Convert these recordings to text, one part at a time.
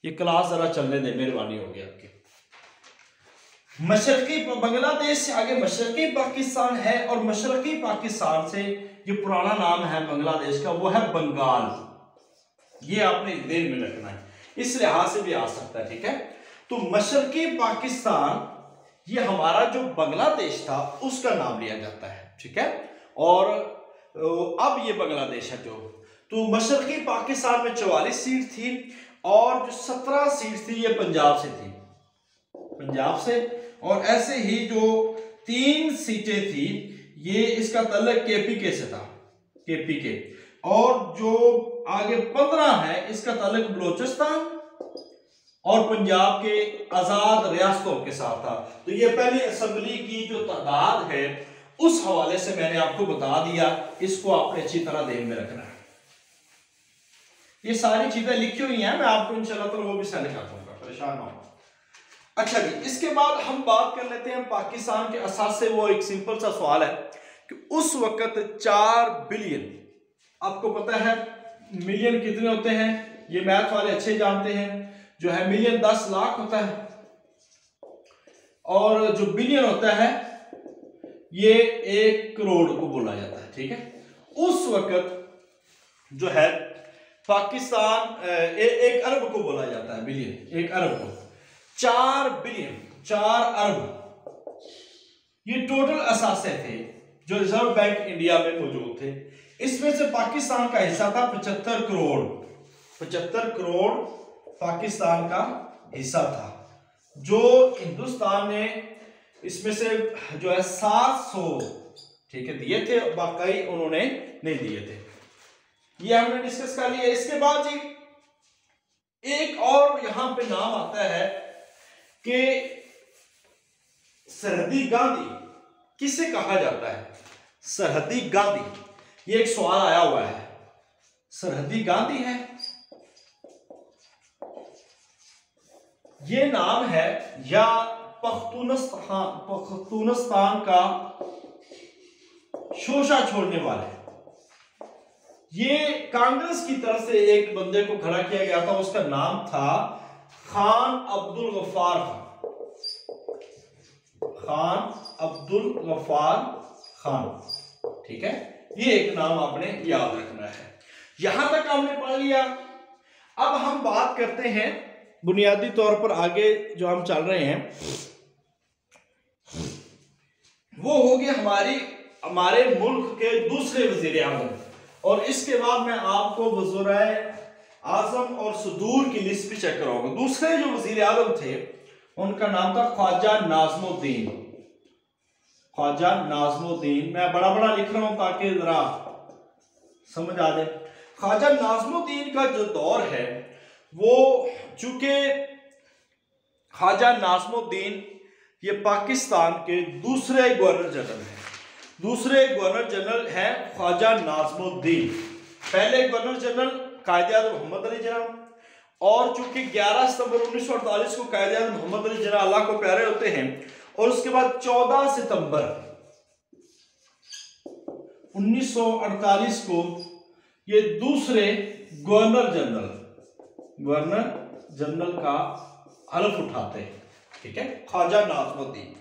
ये क्लास जरा चलने दे, मेहरबानी होगी आपकी। मशरकी बांग्लादेश से आगे मशरकी पाकिस्तान है, और मशरकी पाकिस्तान से जो पुराना नाम है बांग्लादेश का वो है बंगाल। ये आपने देर में रखना है, इस लिहाज से भी आ सकता है, ठीक है। तो मशरकी पाकिस्तान ये हमारा जो बांग्लादेश था उसका नाम लिया जाता है, ठीक है। और अब ये बांग्लादेश है जो, तो मशरकी पाकिस्तान में 44 सीट थी, और जो 17 सीट थी ये पंजाब से थी, पंजाब से। और ऐसे ही जो 3 सीटें थी ये इसका तल्लुक केपीके से था, केपीके। और जो आगे 15 है इसका तल्लुक बलोचिस्तान और पंजाब के आजाद रियासतों के साथ था। तो ये पहली असेंबली की जो तादाद है उस हवाले से मैंने आपको बता दिया, इसको आपने अच्छी तरह ध्यान में रखना है। ये सारी चीजें लिखी हुई हैं, मैं आपको इंशाल्लाह तो वो भी सेंड कर दूंगा, परेशान ना हो। अच्छा जी, इसके बाद हम बात कर लेते हैं पाकिस्तान के असास से। वो एक सिंपल सा सवाल है कि उस वक्त 4 बिलियन, आपको पता है मिलियन कितने होते हैं, ये मैथ वाले अच्छे जानते हैं। जो है मिलियन 10 लाख होता है, और जो बिलियन होता है ये 1 करोड़ को बोला जाता है, ठीक है। उस वक्त जो है पाकिस्तान 1 अरब को बोला जाता है, बिलियन 1 अरब को। 4 बिलियन 4 अरब ये टोटल असासे थे जो रिजर्व बैंक इंडिया में मौजूद थे। इसमें से पाकिस्तान का हिस्सा था 75 करोड़। 75 करोड़ पाकिस्तान का हिस्सा था, जो हिंदुस्तान ने इसमें से जो है 700, ठीक है, दिए थे, बाकी उन्होंने नहीं दिए थे। ये हमने डिस्कस कर लिया। इसके बाद जी एक और यहां पे नाम आता है कि सरहदी गांधी किसे कहा जाता है। सरहदी गांधी, ये एक सवाल आया हुआ है। सरहदी गांधी है, ये नाम है, या पख्तूनिस्तान का शोषा छोड़ने वाले। ये कांग्रेस की तरफ से एक बंदे को खड़ा किया गया था, उसका नाम था खान अब्दुल गफ्फार खान अब्दुल गफ्फार खान, ठीक है। ये एक नाम आपने याद रखना है। यहां तक हमने पढ़ लिया। अब हम बात करते हैं बुनियादी तौर पर, आगे जो हम चल रहे हैं वो होगी हमारे मुल्क के दूसरे वजीर आज़म। और इसके बाद मैं आपको वज़ीर आज़म और सदूर की लिस्ट भी चेक कराऊंगा। दूसरे जो वजीर आज़म थे उनका नाम था ख्वाजा नाज़मुद्दीन। ख्वाजा नाज़मुद्दीन, मैं बड़ा बड़ा लिख रहा हूं ताकि जरा समझ आ जाए। ख्वाजा नाज़मुद्दीन का जो दौर है वो, चूंकि ख्वाजा नाज़मुद्दीन ये पाकिस्तान के दूसरे गवर्नर जनरल हैं। दूसरे गवर्नर जनरल हैं ख्वाजा नाज़मुद्दीन। पहले गवर्नर जनरल कायदे-ए-आज़म मोहम्मद अली जिन्ना, और चूंकि 11 सितंबर 1948 को कायदे-ए-आज़म मोहम्मद अली जिन्ना अल्लाह को प्यारे होते हैं, और उसके बाद 14 सितंबर 1948 को ये दूसरे गवर्नर जनरल का हल्फ उठाते हैं, ठीक है, ख्वाजा नाज़मुद्दीन।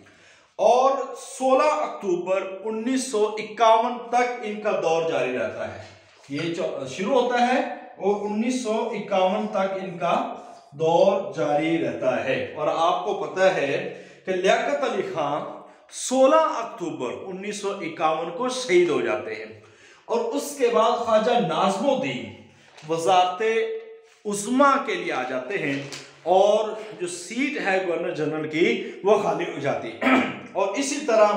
और 16 अक्टूबर 1951 तक इनका दौर जारी रहता है। ये शुरू होता है और 1951 तक इनका दौर जारी रहता है। और आपको पता है कि लियाकत अली खान 16 अक्टूबर 1951 को शहीद हो जाते हैं। और उसके बाद ख्वाजा नाज़मुद्दीन वज़ारते उस्मा के लिए आ जाते हैं, और जो सीट है गवर्नर जनरल की वो खाली हो जाती है। और इसी तरह